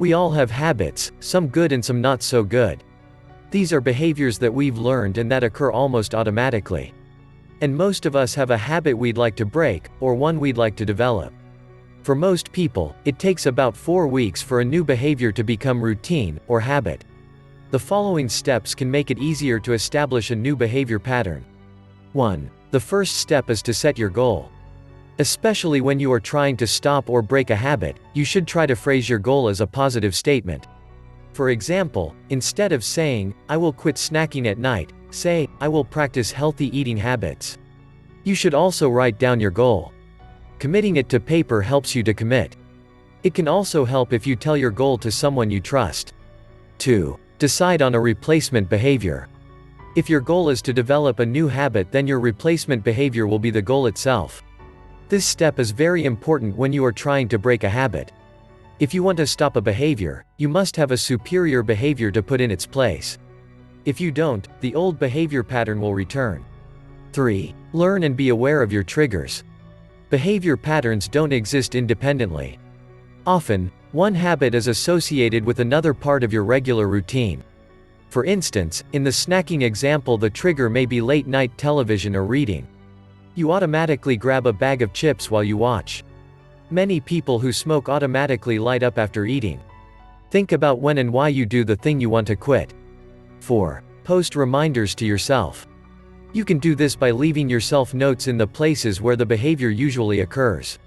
We all have habits, some good and some not so good. These are behaviors that we've learned and that occur almost automatically. And most of us have a habit we'd like to break, or one we'd like to develop. For most people, it takes about 4 weeks for a new behavior to become routine, or habit. The following steps can make it easier to establish a new behavior pattern. 1. The first step is to set your goal. Especially when you are trying to stop or break a habit, you should try to phrase your goal as a positive statement. For example, instead of saying, "I will quit snacking at night," say, "I will practice healthy eating habits." You should also write down your goal. Committing it to paper helps you to commit. It can also help if you tell your goal to someone you trust. 2. Decide on a replacement behavior. If your goal is to develop a new habit, then your replacement behavior will be the goal itself. This step is very important when you are trying to break a habit. If you want to stop a behavior, you must have a superior behavior to put in its place. If you don't, the old behavior pattern will return. 3. Learn and be aware of your triggers. Behavior patterns don't exist independently. Often, one habit is associated with another part of your regular routine. For instance, in the snacking example, the trigger may be late-night television or reading. You automatically grab a bag of chips while you watch. Many people who smoke automatically light up after eating. Think about when and why you do the thing you want to quit. 4. Post reminders to yourself. You can do this by leaving yourself notes in the places where the behavior usually occurs.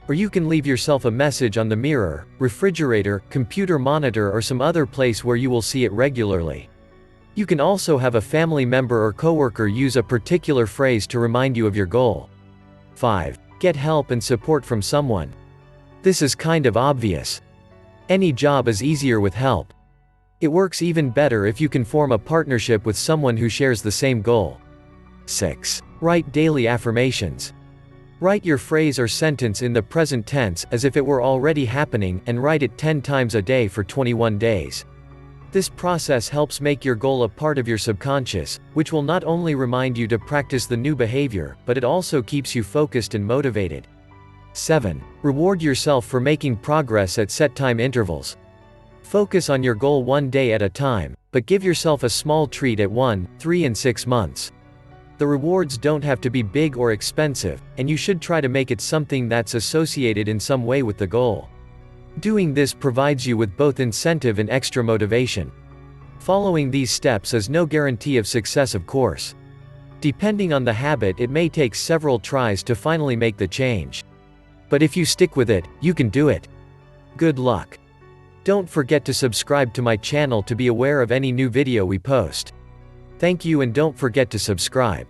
Or you can leave yourself a message on the mirror, refrigerator, computer monitor, or some other place where you will see it regularly. You can also have a family member or coworker use a particular phrase to remind you of your goal. 5. Get help and support from someone. This is kind of obvious. Any job is easier with help. It works even better if you can form a partnership with someone who shares the same goal. 6. Write daily affirmations. Write your phrase or sentence in the present tense as if it were already happening, and write it 10 times a day for 21 days. This process helps make your goal a part of your subconscious, which will not only remind you to practice the new behavior, but it also keeps you focused and motivated. 7. Reward yourself for making progress at set time intervals. Focus on your goal one day at a time, but give yourself a small treat at 1, 3 and 6 months. The rewards don't have to be big or expensive, and you should try to make it something that's associated in some way with the goal. Doing this provides you with both incentive and extra motivation. Following these steps is no guarantee of success, of course. Depending on the habit, it may take several tries to finally make the change. But if you stick with it, you can do it. Good luck. Don't forget to subscribe to my channel to be aware of any new video we post. Thank you, and don't forget to subscribe.